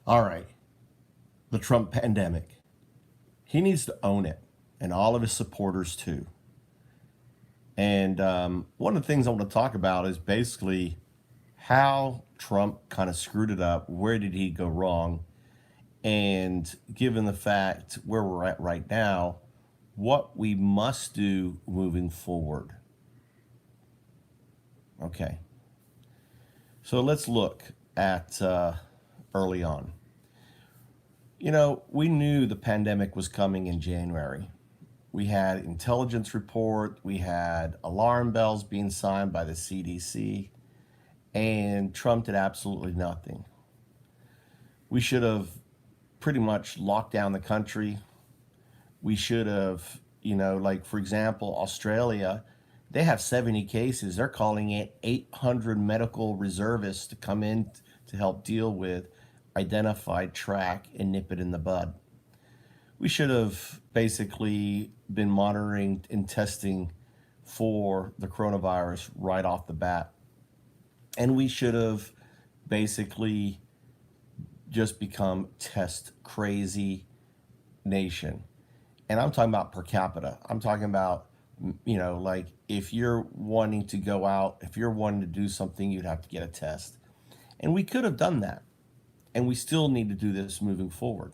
All right, the Trump pandemic. He needs to own it, and all of his supporters too. And one of the things I want to talk about is basically how Trump kind of screwed it up. Where did he go wrong? And given the fact where we're at right now, what we must do moving forward. Okay, so let's look at early on. We knew the pandemic was coming in January. We had intelligence report, we had alarm bells being signed by the CDC, and Trump did absolutely nothing. We should have pretty much locked down the country. We should have, like for example, Australia, they have 70 cases. They're calling it 800 medical reservists to come in to help deal with, identify, track, and nip it in the bud. We should have basically been monitoring and testing for the coronavirus right off the bat. And we should have basically just become test crazy nation. And I'm talking about per capita. I'm talking about, like if you're wanting to go out, if you're wanting to do something, you'd have to get a test. And we could have done that. And we still need to do this moving forward.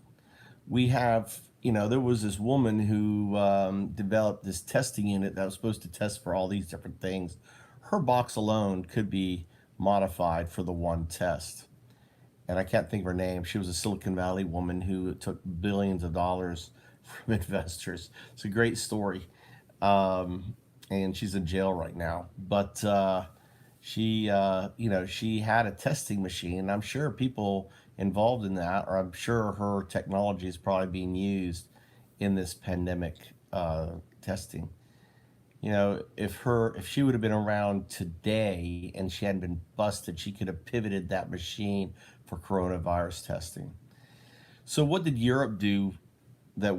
We have, there was this woman who developed this testing unit that was supposed to test for all these different things. Her box alone could be modified for the one test. And I can't think of her name. She was a Silicon Valley woman who took billions of dollars from investors. It's a great story. And she's in jail right now. But she had a testing machine. And I'm sure people involved in that, or I'm sure her technology is probably being used in this pandemic testing. If she would have been around today and she hadn't been busted, she could have pivoted that machine for coronavirus testing. So what did Europe do that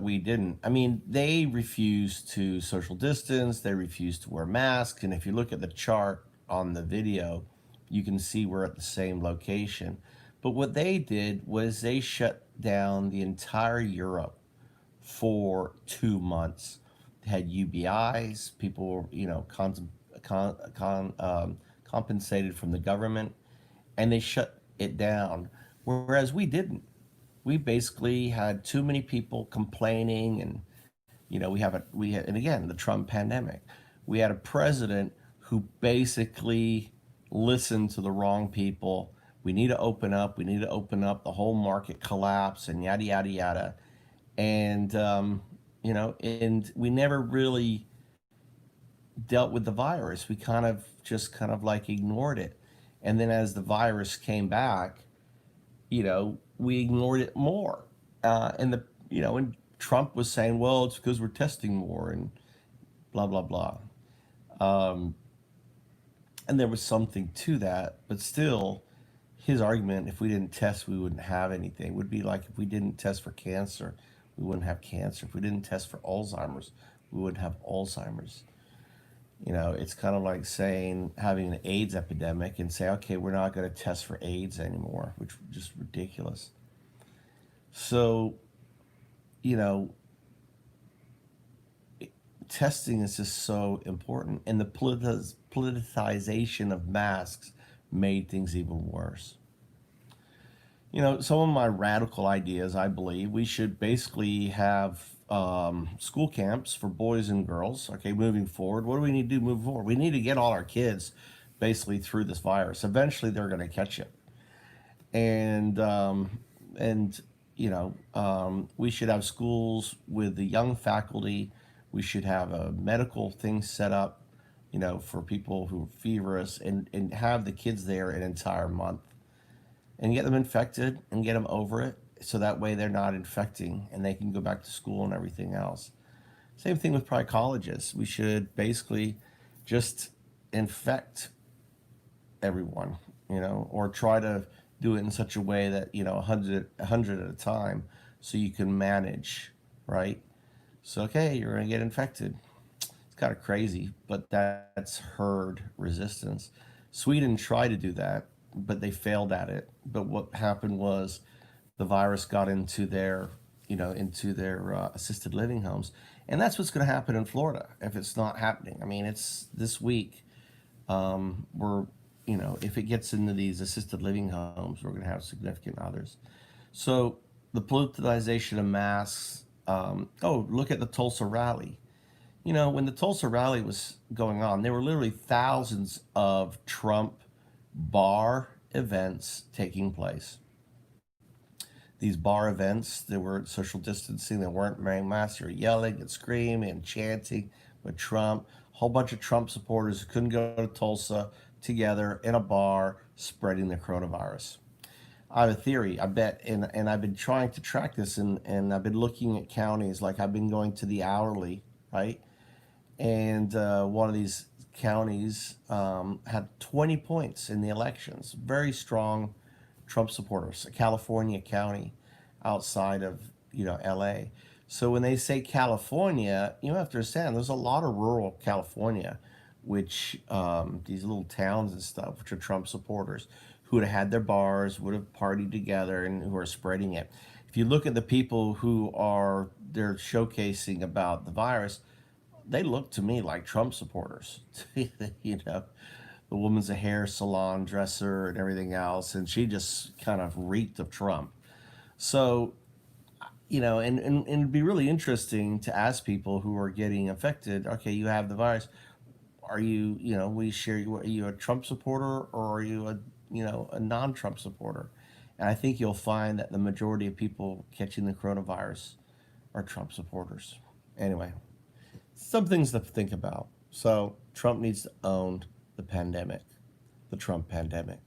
we didn't? I mean, they refused to social distance, they refused to wear masks, and if you look at the chart on the video, you can see we're at the same location. But what they did was they shut down the entire Europe for 2 months. They had UBIs, people were, compensated from the government, and they shut it down. Whereas we didn't. We basically had too many people complaining, and and again, the Trump pandemic. We had a president who basically listened to the wrong people. We need to open up. We need to open up. The whole market collapse and yada yada yada. And and we never really dealt with the virus. We kind of like ignored it. And then as the virus came back, we ignored it more. And Trump was saying, well, it's because we're testing more and blah blah blah. Um, and there was something to that, but still, his argument, if we didn't test, we wouldn't have anything, would be like if we didn't test for cancer, we wouldn't have cancer. If we didn't test for Alzheimer's, we wouldn't have Alzheimer's. It's kind of like saying having an AIDS epidemic and say, okay, we're not going to test for AIDS anymore, which is just ridiculous. So, you know, testing is just so important, and the politicization of masks made things even worse. Some of my radical ideas, I believe we should basically have school camps for boys and girls. Okay, moving forward, what do we need to do moving forward? We need to get all our kids basically through this virus. Eventually, they're going to catch it, and we should have schools with the young faculty. We should have a medical thing set up, for people who are feverish, and have the kids there an entire month and get them infected and get them over it, so that way they're not infecting and they can go back to school and everything else. Same thing with probably colleges. We should basically just infect everyone, or try to do it in such a way that, 100 at a time, so you can manage, right? So, okay, you're going to get infected. It's kind of crazy, but that's herd resistance. Sweden tried to do that, but they failed at it. But what happened was the virus got into their, into their assisted living homes, and that's what's going to happen in Florida if it's not happening. I mean, it's this week. We're, if it gets into these assisted living homes, we're going to have significant others. So the politicization of masks. Oh, look at the Tulsa rally. When the Tulsa rally was going on, there were literally thousands of Trump bar events taking place. These bar events, there were social distancing, they weren't wearing masks, they were yelling and screaming and chanting with Trump. A whole bunch of Trump supporters who couldn't go to Tulsa together in a bar spreading the coronavirus. I have a theory. I bet, and I've been trying to track this, and I've been looking at counties. Like I've been going to the hourly, right? And one of these counties had 20 points in the elections. Very strong Trump supporters. A California county outside of LA. So when they say California, you have to understand there's a lot of rural California, which these little towns and stuff, which are Trump supporters, who would have had their bars, would have partied together, and who are spreading it. If you look at the people who are they're showcasing about the virus, they look to me like Trump supporters. The woman's a hair salon dresser and everything else, and she just kind of reeked of Trump. So, and it'd be really interesting to ask people who are getting affected. Okay, you have the virus. Are you, we share. Are you a Trump supporter or are you a non-Trump supporter? And I think you'll find that the majority of people catching the coronavirus are Trump supporters. Anyway, some things to think about. So Trump needs to own the pandemic, the Trump pandemic.